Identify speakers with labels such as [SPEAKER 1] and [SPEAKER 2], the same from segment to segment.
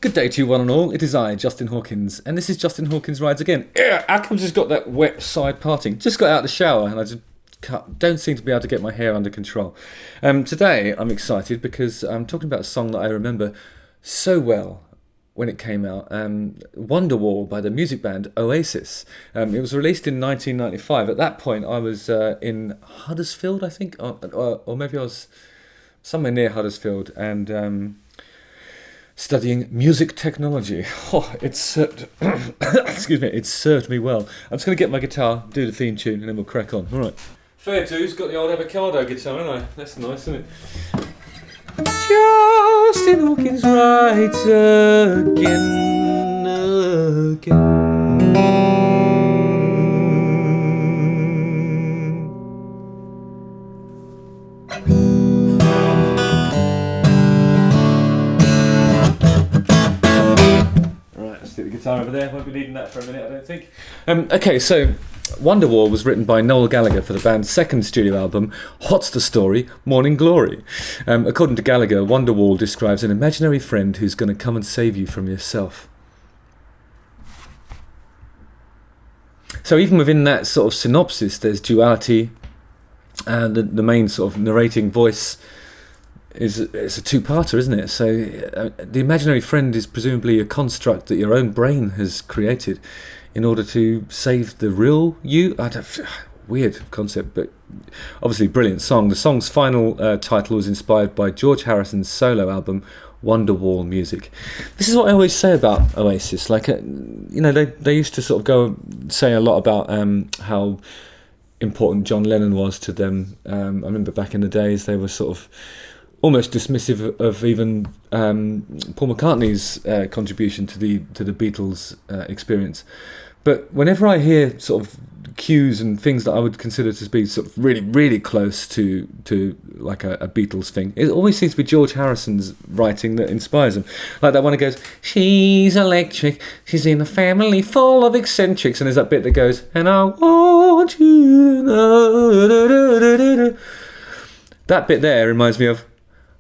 [SPEAKER 1] Good day to you one and all, it is I, Justin Hawkins, and this is Justin Hawkins Rides Again. Hawkins has got that wet side parting. Just got out of the shower and I just don't seem to be able to get my hair under control. Today I'm excited because I'm talking about a song that I remember so well when it came out, Wonderwall by the music band Oasis. It was released in 1995. At that point I was in Huddersfield, I think, or maybe I was somewhere near Huddersfield, and studying music technology. It served me well. I'm just going to get my guitar, do the theme tune, and then we'll crack on. All right. Fair dues, got the old avocado guitar, haven't I? That's nice, isn't it? Justin Hawkins writes again. Stick the guitar over there, won't be needing that for a minute, I don't think. Okay, so Wonderwall was written by Noel Gallagher for the band's second studio album, What's the Story? Morning Glory. According to Gallagher, Wonderwall describes an imaginary friend who's going to come and save you from yourself. So even within that sort of synopsis, there's duality, and the main sort of narrating voice it's a two-parter, isn't it? So the imaginary friend is presumably a construct that your own brain has created in order to save the real you. Weird concept, but obviously brilliant song. The song's final title was inspired by George Harrison's solo album Wonderwall Music. This is what I always say about Oasis. Like, they used to sort of go say a lot about how important John Lennon was to them. I remember back in the days they were sort of almost dismissive of even Paul McCartney's contribution to the Beatles experience. But whenever I hear sort of cues and things that I would consider to be sort of really, really close to like a Beatles thing, it always seems to be George Harrison's writing that inspires them. Like that one that goes, "She's electric, she's in a family full of eccentrics," and there's that bit that goes, "And I want you to know." That bit there reminds me of,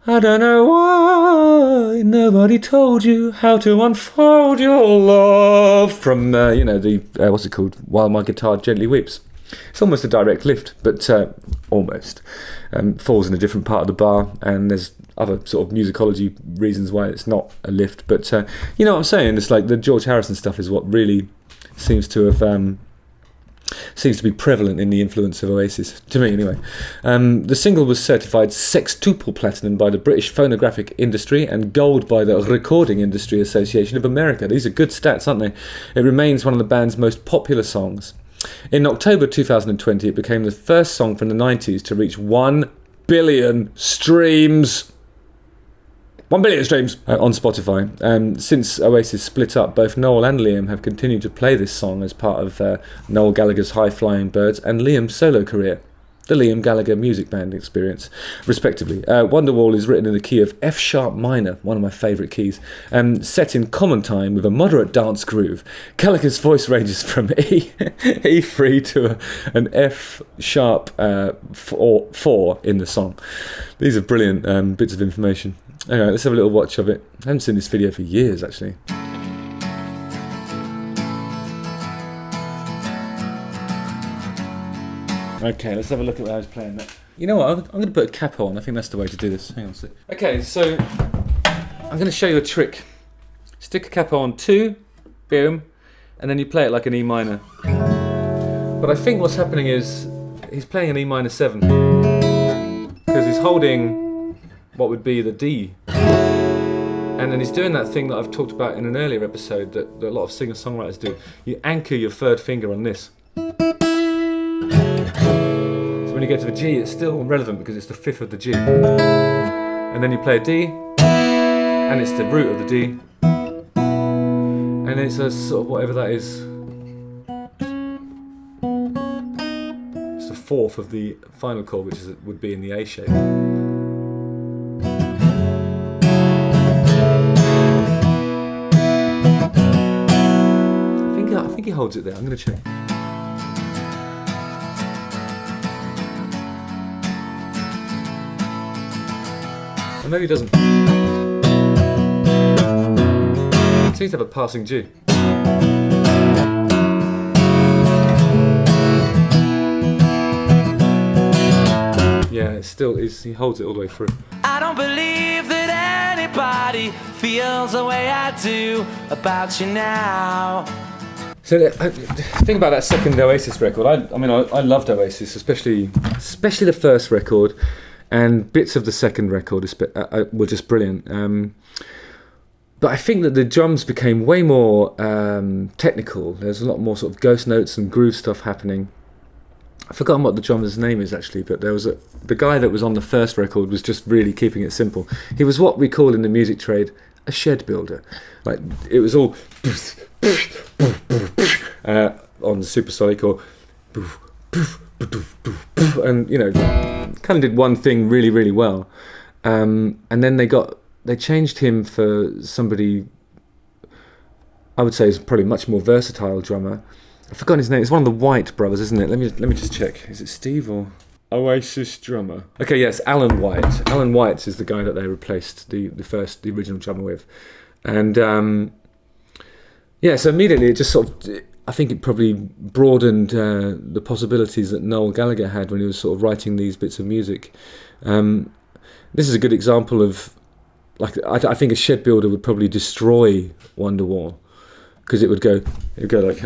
[SPEAKER 1] "I don't know why nobody told you how to unfold your love," from what's it called? "While My Guitar Gently Weeps." It's almost a direct lift, but almost falls in a different part of the bar, and there's other sort of musicology reasons why it's not a lift. But you know what I'm saying? It's like the George Harrison stuff is what really seems to be prevalent in the influence of Oasis, to me anyway. The single was certified sextuple platinum by the British Phonographic Industry and gold by the Recording Industry Association of America. These are good stats, aren't they? It remains one of the band's most popular songs. In October 2020, it became the first song from the 90s to reach 1 billion streams. 1 billion streams on Spotify. Since Oasis split up, both Noel and Liam have continued to play this song as part of Noel Gallagher's High Flying Birds and Liam's solo career, the Liam Gallagher Music Band experience, respectively. Wonderwall is written in the key of F sharp minor, one of my favourite keys, set in common time with a moderate dance groove. Gallagher's voice ranges from E3 to an F sharp 4 in the song. These are brilliant bits of information. Anyway, let's have a little watch of it. I haven't seen this video for years, actually. Okay, let's have a look at how I was playing that. You know what, I'm going to put a capo on. I think that's the way to do this. Hang on a sec. Okay, so I'm going to show you a trick. Stick a capo on 2, boom, and then you play it like an E minor. But I think what's happening is he's playing an E minor 7 because he's holding what would be the D, and then he's doing that thing that I've talked about in an earlier episode that a lot of singer-songwriters do. You anchor your third finger on this, so when you get to the G it's still relevant because it's the 5th of the G, and then you play a D and it's the root of the D, and it's a sort of whatever that is, it's the 4th of the final chord, which would be in the A shape. I think he holds it there. I'm going to check. Or maybe he doesn't. seems to have a passing G. Yeah, it's still, he holds it all the way through.
[SPEAKER 2] I don't believe that anybody feels the way I do about you now.
[SPEAKER 1] So think about that second Oasis record. I loved Oasis, especially the first record, and bits of the second record were just brilliant. But I think that the drums became way more technical. There's a lot more sort of ghost notes and groove stuff happening. I've forgotten what the drummer's name is actually, but there was the guy that was on the first record was just really keeping it simple. He was what we call in the music trade a shed builder. Like, it was all on the supersonic, or and kind of did one thing really, really well, and then they changed him for somebody I would say is probably much more versatile drummer. I've forgotten his name. It's one of the White brothers, isn't it? Let me just check. Is it Steve or Oasis drummer? Okay, yes, Alan White. Alan White is the guy that they replaced the original drummer with, and so immediately it just sort of, I think it probably broadened the possibilities that Noel Gallagher had when he was sort of writing these bits of music. This is a good example of, like, I think a shed builder would probably destroy Wonderwall, because it would go like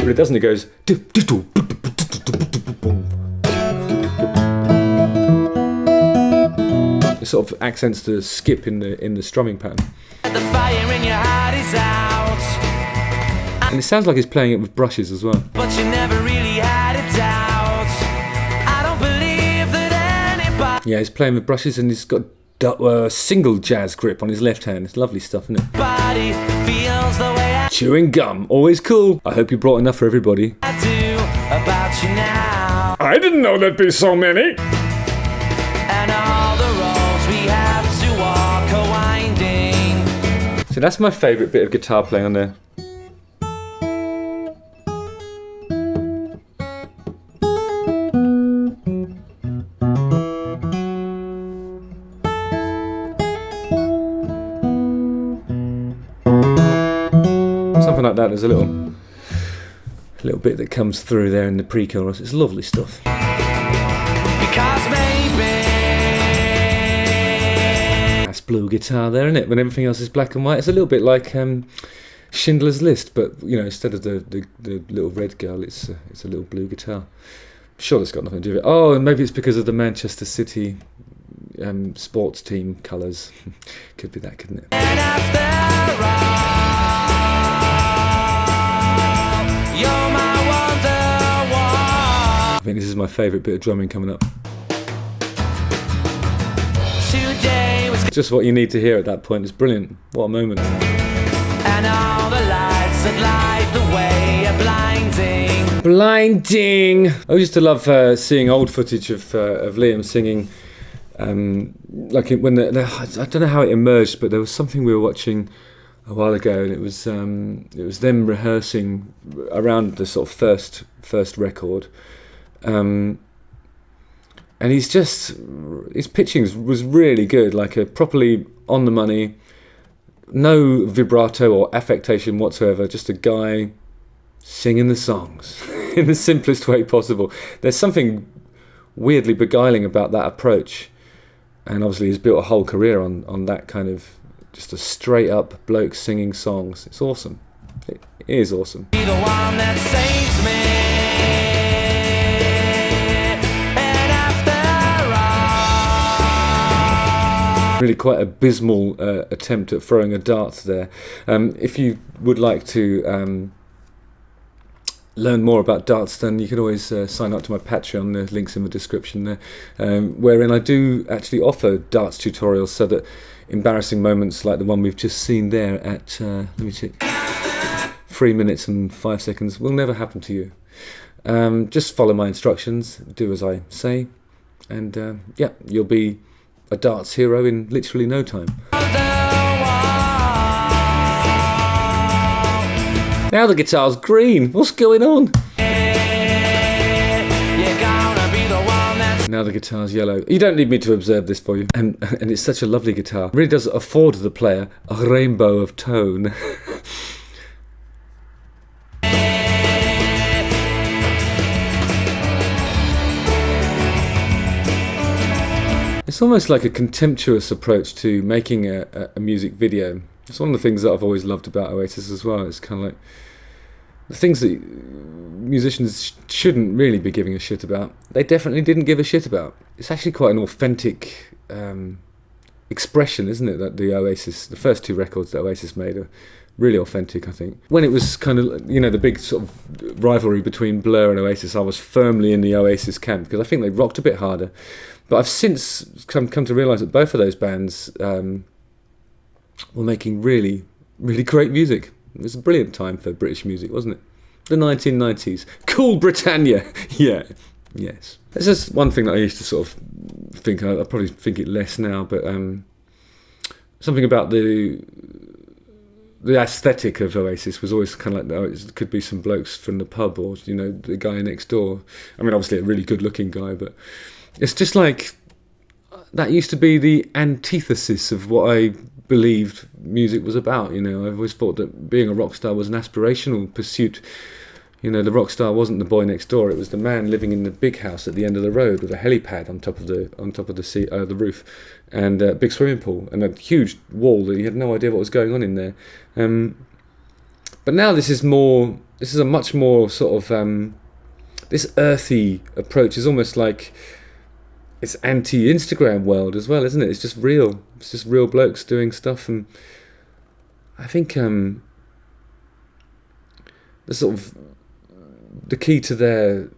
[SPEAKER 1] but it doesn't. It goes. It sort of accents the skip in the strumming pattern. The fire in your heart is out. And it sounds like he's playing it with brushes as well. But you never really had it out. I don't believe that anybody. Yeah, he's playing with brushes, and he's got a single jazz grip on his left hand. It's lovely stuff, isn't it? Body feels the way chewing gum, always cool. I hope you brought enough for everybody. I do about you now. I didn't know there'd be so many. And all the roads we have to walk are winding. So that's my favourite bit of guitar playing on there. Something like that. There's a little bit that comes through there in the pre-chorus. It's lovely stuff. Because maybe that's blue guitar there, isn't it? When everything else is black and white. It's a little bit like Schindler's List, but instead of the little red girl, it's a little blue guitar. I'm sure it's got nothing to do with it. Oh, and maybe it's because of the Manchester City sports team colours. Could be that, couldn't it? And after all, I think this is my favourite bit of drumming coming up. Just what you need to hear at that point. It's brilliant. What a moment. And all the lights that light the way are blinding. Blinding! I used to love seeing old footage of Liam singing. Like when I don't know how it emerged, but there was something we were watching a while ago, and it was them rehearsing around the sort of first record. And his pitching was really good, like a properly on the money, no vibrato or affectation whatsoever, just a guy singing the songs in the simplest way possible. There's something weirdly beguiling about that approach, and obviously he's built a whole career on that kind of just a straight up bloke singing songs. It's awesome. It is awesome. Be the one that saves me. Really quite abysmal attempt at throwing a dart there. If you would like to learn more about darts, then you can always sign up to my Patreon. The link's in the description there, wherein I do actually offer darts tutorials, so that embarrassing moments like the one we've just seen there at, let me check, 3 minutes and 5 seconds will never happen to you. Just follow my instructions, do as I say, and you'll be a darts hero in literally no time. Now the guitar's green. What's going on? now the guitar's yellow. You don't need me to observe this for you. And it's such a lovely guitar. It really does afford the player a rainbow of tone. It's almost like a contemptuous approach to making a music video. It's one of the things that I've always loved about Oasis as well. It's kind of like the things that musicians shouldn't really be giving a shit about. They definitely didn't give a shit about. It's actually quite an authentic expression, isn't it? That the first 2 records that Oasis made are really authentic, I think. When it was kind of, the big sort of rivalry between Blur and Oasis, I was firmly in the Oasis camp because I think they rocked a bit harder. But I've since come to realise that both of those bands were making really, really great music. It was a brilliant time for British music, wasn't it? The 1990s. Cool Britannia! Yeah, yes. There's just one thing that I used to sort of think, I probably think it less now, but something about the aesthetic of Oasis was always kind of like, it could be some blokes from the pub or, the guy next door. I mean, obviously a really good-looking guy, but it's just like, that used to be the antithesis of what I believed music was about. I've always thought that being a rock star was an aspirational pursuit. The rock star wasn't the boy next door; it was the man living in the big house at the end of the road with a helipad on top of the roof, and a big swimming pool and a huge wall that you had no idea what was going on in there. But now this is a much more sort of this earthy approach is almost like. It's anti-Instagram world as well, isn't it? It's just real. It's just real blokes doing stuff, and I think the sort of the key to their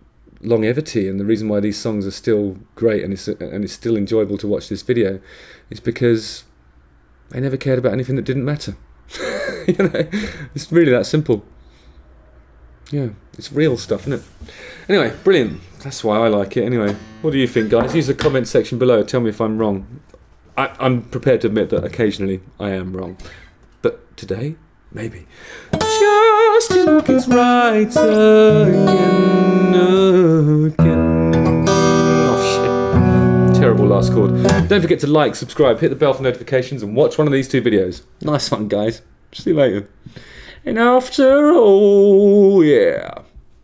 [SPEAKER 1] longevity and the reason why these songs are still great and it's still enjoyable to watch this video is because they never cared about anything that didn't matter. It's really that simple. Yeah, it's real stuff, isn't it? Anyway, brilliant. That's why I like it. Anyway, what do you think, guys? Use the comment section below. Tell me if I'm wrong. I'm prepared to admit that occasionally I am wrong. But today, maybe. Justin Hawkins right again. Oh, shit. Terrible last chord. Don't forget to like, subscribe, hit the bell for notifications, and watch one of these 2 videos. Nice one, guys. See you later. And after all, yeah.